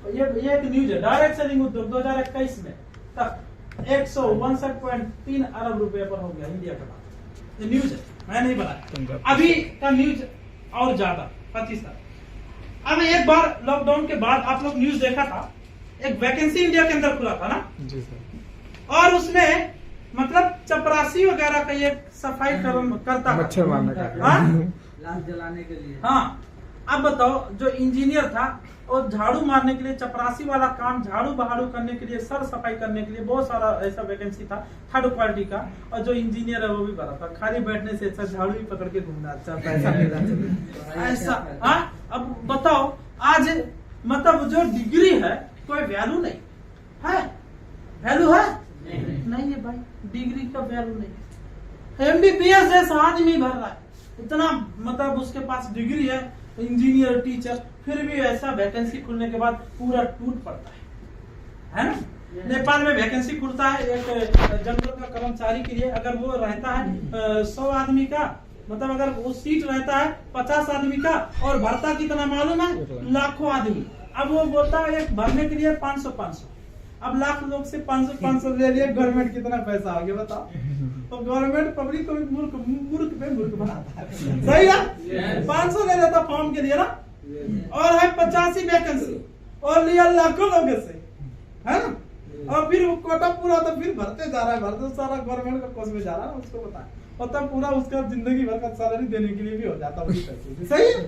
ये एक न्यूज है, डायरेक्ट सेलिंग उद्योग 2021 में तक 161.3 अरब रुपए पर हो गया इंडिया का। ये न्यूज है, मैं नहीं बनाया। अभी का न्यूज और ज्यादा 25 तक। अब एक बार लॉकडाउन के बाद आप लोग न्यूज देखा था, एक वैकेंसी इंडिया के अंदर खुला था ना जी सर, और उसमें मतलब चपरासी वगैरह का ये सफाई करता मच्छर मारने का, लाश जलाने के लिए। हाँ, अब बताओ, जो इंजीनियर था और झाड़ू मारने के लिए, चपरासी वाला काम, झाड़ू बहाड़ू करने के लिए, सर सफाई करने के लिए, बहुत सारा ऐसा वैकेंसी था थर्ड क्वालिटी का। और जो इंजीनियर है वो भी भरा था। खाली बैठने से अच्छा झाड़ू ही पकड़ के घूमना अच्छा, पैसा मिलना ऐसा। हाँ, अब बताओ, आज मतलब जो डिग्री है कोई वैल्यू नहीं है, वैल्यू है नहीं है भाई, डिग्री का वैल्यू नहीं। एमबीबीएस जैसा आदमी भर रहा है, इतना मतलब उसके पास डिग्री है, इंजीनियर, टीचर, फिर भी ऐसा वैकेंसी खुलने के बाद पूरा टूट पड़ता है ना? नेपाल में वैकेंसी खुलता है एक जंगल का कर्मचारी के लिए, अगर वो रहता है 100 आदमी का, मतलब अगर वो सीट रहता है 50 आदमी का, और भरता कितना मालूम है? लाखों आदमी। अब वो बोलता है एक भरने के लिए 500। अब लाख लोग से 500 ले लिया, गवर्नमेंट कितना पैसा आ गया बताओ। तो गवर्नमेंट पब्लिक को भी मूर्ख बनाता है, सही है। 500 ले लेता फॉर्म के लिए ना, और है 85 वैकेंसी और लिया लाखों लोगों से, है ना। और फिर वो कोटा पूरा तो फिर भरते जा रहा है, भरते सारा गवर्नमेंट का कोष में जा रहा है, उसको बताए, और तब पूरा उसका जिंदगी भर का सैलरी देने के लिए भी हो जाता है, सही है,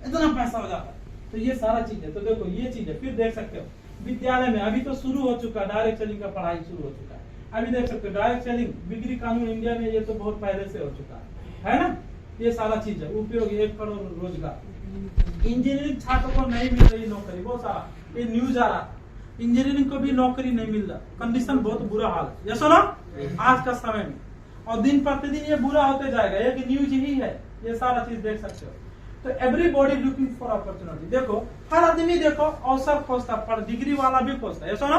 इतना पैसा हो जाता है। तो ये सारा चीज है। तो देखो ये चीज है। फिर देख सकते हो विद्यालय में अभी तो शुरू हो चुका, डायरेक्ट सेलिंग का पढ़ाई शुरू हो चुका है। अभी देख सकते हो डायरेक्ट सेलिंग बिक्री कानून इंडिया में, ये तो बहुत पहले से हो चुका है ना। ये सारा चीज है। उपयोग 1 करोड़ रोजगार। इंजीनियरिंग छात्र को नहीं मिल रही नौकरी, बहुत सारा ये न्यूज आ रहा, इंजीनियरिंग को भी नौकरी नहीं मिल रहा, कंडीशन बहुत बुरा हाल है, ये सुनो आज का समय में, और दिन प्रतिदिन ये बुरा होते जाएगा, एक न्यूज ही है। ये सारा चीज देख सकते हो। तो एवरीबॉडी लुकिंग फॉर अपॉर्चुनिटी, देखो हर आदमी देखो अवसर खोजता, पर डिग्री वाला भी खोजता है, ये सुनो।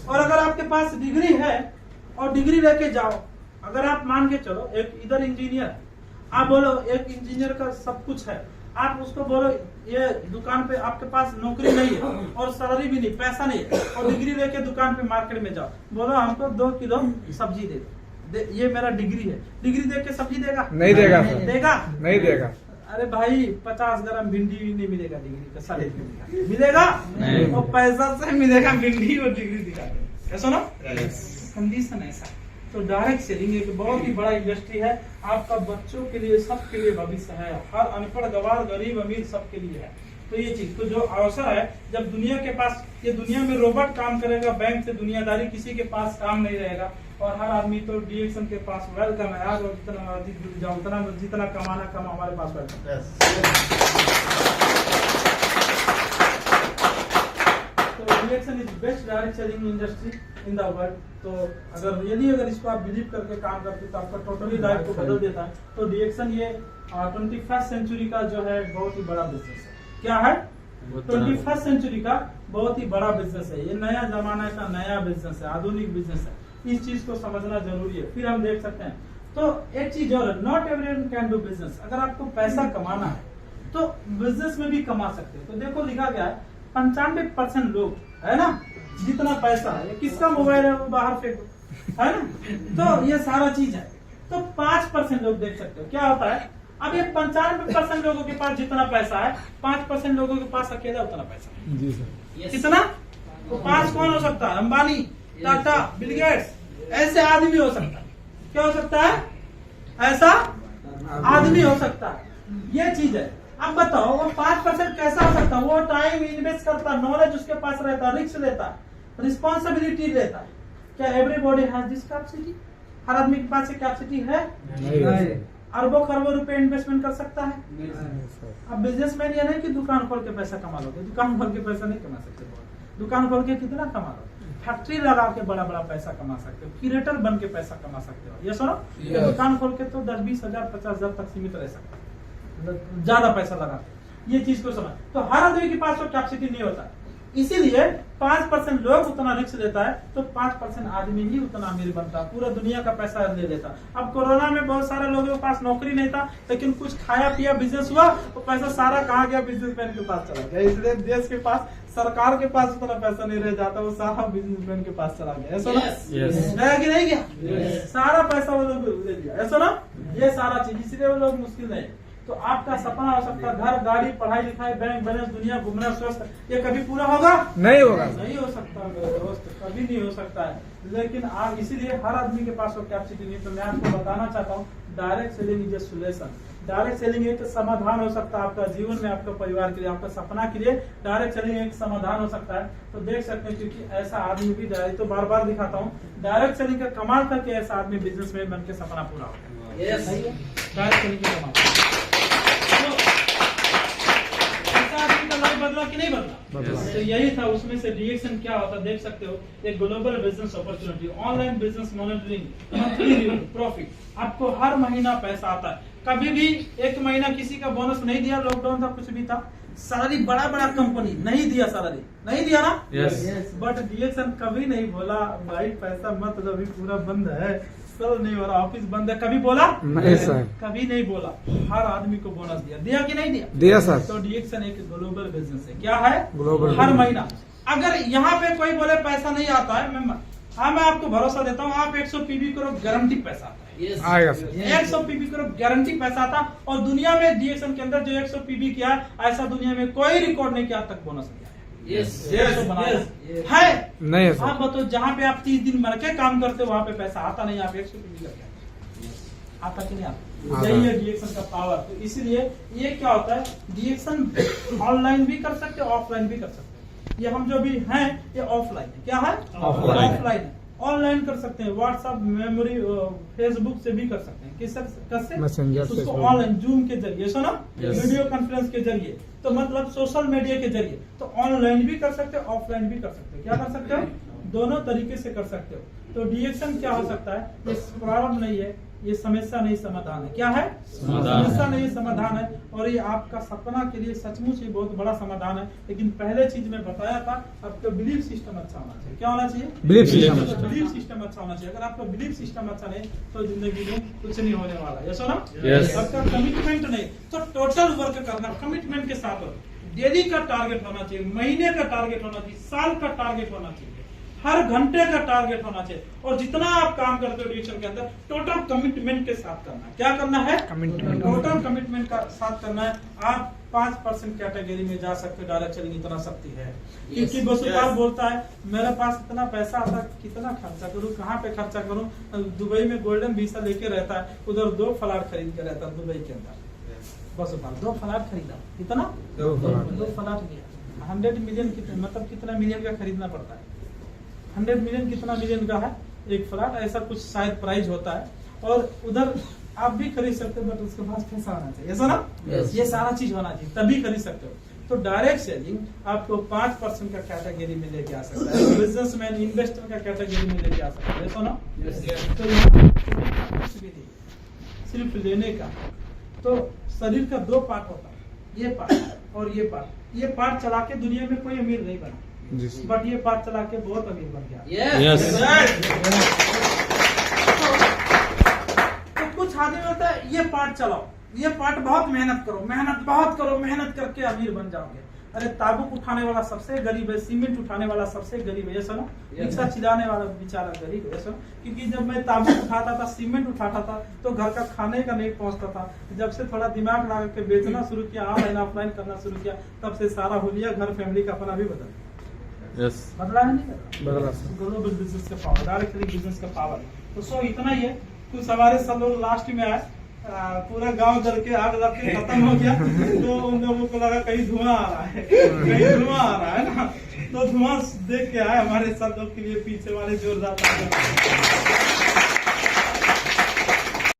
और अगर आपके पास डिग्री है और डिग्री लेके जाओ, अगर आप मान के चलो एक इधर इंजीनियर, आप बोलो एक इंजीनियर का सब कुछ है, आप उसको बोलो ये दुकान पे आपके पास नौकरी नहीं है और सैलरी भी नहीं, पैसा नहीं है, और डिग्री लेके दुकान पे मार्केट में जाओ, बोलो हमको 2 किलो सब्जी दे, ये मेरा डिग्री है, डिग्री देके सब्जी देगा? नहीं देगा, देगा नहीं देगा। अरे भाई 50 ग्राम भिंडी भी नहीं मिलेगा डिग्री का, सारे मिलेगा नहीं, और पैसा से मिलेगा भिंडी और डिग्री दिखा, ऐसा ना कंडीशन ऐसा। तो डायरेक्ट सेलिंग एक बहुत ही बड़ा इंडस्ट्री है, आपका बच्चों के लिए, सबके लिए भविष्य है, हर अनपढ़ गवार गरीब अमीर सबके लिए है। तो ये चीज तो जो अवसर है, जब दुनिया के पास, ये दुनिया में रोबोट काम करेगा, बैंक से दुनियादारी किसी के पास काम नहीं रहेगा, और हर आदमी तो डीएक्शन के पास वेलकम है, और जितना कमाना कमा, हमारे पास वेलकम। तो DXN is best direct selling industry in the world. तो अगर इसको आप बिलीव करके काम करते तो आपका टोटली लाइफ को बदल देता है। तो डीएक्शन ये 21st सेंचुरी का जो है बहुत ही बड़ा बिजनेस है। क्या है? 21st सेंचुरी का बहुत ही बड़ा बिजनेस है। ये नया जमाना का नया बिजनेस है, आधुनिक बिजनेस है। इस चीज को समझना जरूरी है। फिर हम देख सकते हैं, तो एक चीज और, not everyone can do business. अगर आपको पैसा कमाना है तो बिजनेस में भी कमा सकते हो। तो देखो लिखा गया है 95% लोग, है ना, जितना पैसा है, किसका मोबाइल है वो बाहर फेंक दो, है ना। तो ये सारा चीज है। तो 5% लोग देख सकते हो क्या होता है। अब ये 95% लोगों के पास जितना पैसा है, 5% लोगों के पास अकेला उतना पैसा है। जी सर। कितना? तो 5 कौन हो सकता है? अंबानी, टाटा, बिल गेट्स, ऐसे आदमी हो सकता है। क्या हो सकता है? ऐसा आदमी हो सकता है। ये चीज है। अब बताओ वो 5% कैसा हो सकता है? वो टाइम इन्वेस्ट करता है, नॉलेज उसके पास रहता है, रिस्क लेता है, रिस्पॉन्सिबिलिटी लेता है। क्या एवरीबॉडी हैज दिस कैपेसिटी? हर आदमी के पास कैपेसिटी है? नहीं। अरबों खरबों रुपए इन्वेस्टमेंट कर सकता है? अब बिजनेसमैन ये नहीं कि दुकान खोल के पैसा कमा लोगे, दुकान खोल के पैसा नहीं कमा सकते। दुकान खोल के कितना कमा लोगे? फैक्ट्री लगा के बड़ा बड़ा पैसा कमा सकते हो, क्रिएटर बन के पैसा कमा सकते हो। ये सुनो, दुकान खोल के तो 10-20 हजार 50 हजार तक सीमित रह सकते हो, ज्यादा पैसा लगा। ये चीज को समझ। तो हर आदमी के पास वो कैपेसिटी नहीं होता, इसीलिए 5% लोग उतना रिस्क लेता है, तो 5% आदमी ही उतना अमीर बनता है, पूरा दुनिया का पैसा ले लेता। अब कोरोना में बहुत सारे लोगों के पास नौकरी नहीं था, लेकिन कुछ खाया पिया बिजनेस हुआ, तो पैसा सारा कहाँ गया? बिजनेसमैन के पास चला गया। इसलिए देश के पास, सरकार के पास उतना पैसा नहीं रह जाता, वो सारा बिजनेसमैन के पास चला गया। ऐसा ना गया कि नहीं गया? सारा पैसा वो लोग ले लिया, ऐसा ना। ये सारा चीज, इसलिए वो लोग मुश्किल नहीं। तो आपका सपना हो सकता है घर, गाड़ी, पढ़ाई लिखाई, बैंक बैलेंस, दुनिया घूमना, स्वस्थ, ये कभी पूरा होगा? नहीं होगा। नहीं हो सकता मेरे दोस्त, कभी नहीं हो सकता है। लेकिन आप, इसीलिए हर आदमी के पास वो कैपेसिटी नहीं। तो मैं आपको बताना चाहता हूँ, direct selling is a solution. Direct selling एक समाधान हो सकता है आपका जीवन में, आपके परिवार के लिए, आपका सपना के लिए डायरेक्ट सेलिंग एक समाधान हो सकता है। तो देख सकते हैं, क्योंकि ऐसा आदमी भी डायरेक्ट, तो बार बार दिखाता हूँ, डायरेक्ट सेलिंग का कमाल करके ऐसा आदमी बिजनेस में बन के सपना पूरा होता है। डायरेक्ट सेलिंग का कमाल बदला कि नहीं बदला? तो यही था, उसमें से डीएक्शन क्या होता देख सकते हो। एक global business opportunity, online business monitoring, monthly profit, आपको हर महीना पैसा आता है। कभी भी एक महीना किसी का बोनस नहीं दिया, लॉकडाउन था, कुछ भी था, सैलरी बड़ा बड़ा कंपनी नहीं दिया, सैलरी नहीं दिया ना। बट डीएक्शन कभी नहीं बोला भाई पैसा मत दो, अभी पूरा बंद है, सब नहीं हो रहा, ऑफिस बंद है, कभी बोला? नहीं सर, कभी नहीं बोला। हर आदमी को बोनस दिया, दिया कि नहीं दिया? दिया सर। तो डीएक्शन एक ग्लोबल बिजनेस है। क्या है? ग्लोबल, हर महीना अगर यहाँ पे कोई बोले पैसा नहीं आता है, मैं आपको भरोसा देता हूँ, आप 100 पीबी करो, गारंटी पैसा आता है। आएगा सर। 100 पीबी करो, गारंटी पैसा आता। और दुनिया में डीएक्शन के अंदर जो 100 पीबी किया है, ऐसा दुनिया में कोई रिकॉर्ड नहीं किया आज तक बोनस दिया है। है नहीं है सर। आप बताओ, जहाँ पे आप 30 दिन मर के काम करते हो वहाँ पे पैसा आता नहीं, आप 100 पीबी करके आता कि नहीं आता? यही है डीएक्शन का पावर। तो इसीलिए ये क्या होता है, डीएक्शन ऑनलाइन भी कर सकते हैं, ऑफलाइन भी कर सकते हैं। ये हम जो भी हैं ये ऑफलाइन है। क्या है? ऑफलाइन है। ऑनलाइन कर सकते हैं, व्हाट्सएप, मेमोरी, फेसबुक से भी कर सकते हैं। कैसे? मैसेंजर, उसको फेसबुक। ऑनलाइन, जूम के जरिए, सुनो, Yes. वीडियो कॉन्फ्रेंस के जरिए, तो मतलब सोशल मीडिया के जरिए। तो ऑनलाइन भी कर सकते हो, ऑफलाइन भी कर सकते हो। क्या कर सकते हो? दोनों तरीके से कर सकते हो। तो डीएक्शन क्या हो सकता है? ये प्रॉब्लम नहीं है, ये समस्या नहीं, समाधान है। क्या है? समस्या नहीं, समाधान है। और ये आपका सपना के लिए सचमुच ही बहुत बड़ा समाधान है। लेकिन पहले चीज में बताया था, आपका बिलीफ सिस्टम अच्छा होना चाहिए। क्या होना चाहिए? बिलीफ सिस्टम अच्छा। बिलीफ सिस्टम अच्छा होना चाहिए। अगर आपका बिलीफ सिस्टम अच्छा नहीं तो जिंदगी में कुछ नहीं होने वाला है। सुनो, Yes. आपका कमिटमेंट नहीं, तो टोटल वर्क करना, कमिटमेंट के साथ डेली का टारगेट होना चाहिए, महीने का टारगेट होना चाहिए, साल का टारगेट होना चाहिए, हर घंटे का टारगेट होना चाहिए। और जितना आप काम करते हो डीएक्शन के अंदर, टोटल कमिटमेंट के साथ करना है। क्या करना है? Commitment। टोटल कमिटमेंट का साथ करना है। आप 5% कैटेगरी में जा सकते हो, डायरेक्ट सेलिंग इतना शक्ति है। क्योंकि वसुपाल बोलता है मेरे पास इतना पैसा आता, कितना खर्चा करूं, कहाँ पे खर्चा करूं। दुबई में गोल्डन वीसा लेके रहता है, उधर 2 फ्लैट खरीद के रहता है दुबई के अंदर। वसुपाल 2 फ्लैट खरीदा, कितना? 2 फ्लैट। 2 फ्लैट लिया। 100 मिलियन मतलब कितना मिलियन का खरीदना पड़ता है? 100 मिलियन कितना मिलियन का है एक फ्लैट, ऐसा कुछ शायद प्राइस होता है। और उधर आप भी खरीद सकते हो, बट उसके पास पैसा आना चाहिए, ऐसा ना? Yes. ये सारा चीज होना चाहिए, तभी खरीद सकते हो। तो डायरेक्ट सेलिंग आपको 5% का कैटेगरी में लेके आ सकता है, बिजनेसमैन, इन्वेस्टर का कैटेगरी में लेके आ सकता है, ऐसा ना? तो यहाँ कुछ भी नहीं, सिर्फ लेने का। तो शरीर का 2 पार्ट होता है, ये पार्ट और ये पार्ट। ये पार्ट चला के दुनिया में कोई अमीर नहीं बना, जी। बट ये पार्ट चला के बहुत अमीर बन गया। Yes. तो कुछ आदमी होता है, ये पार्ट चलाओ, ये पार्ट बहुत मेहनत करो, बहुत करो, मेहनत करके अमीर बन जाओगे। अरे ताबूक उठाने वाला सबसे गरीब है, सीमेंट उठाने वाला सबसे गरीब है, ये सुनो। रिक्शा चिलाने वाला बेचारा गरीब है, सुनो। क्योंकि जब मैं ताबूक उठाता था, सीमेंट उठाता था, तो घर का खाने का नहीं पहुंचता था। जब से थोड़ा दिमाग लगा के बेचना शुरू किया, ऑनलाइन ऑफलाइन करना शुरू किया, तब से सारा हुलिया घर फैमिली का अपना भी बदल बदला है, नहीं बदला। ग्लोबल बिजनेस का पावर, डायरेक्ट बिजनेस का पावर। तो सो इतना ही है। कुछ हमारे सब लोग लास्ट में आए, पूरा गांव जल के आग लग के खत्म हो गया। तो उन लोगों को लगा कहीं धुआं आ रहा है, कहीं धुआं आ रहा है ना। तो धुआं देख के आए, हमारे सब लोग के लिए पीछे वाले जोरदार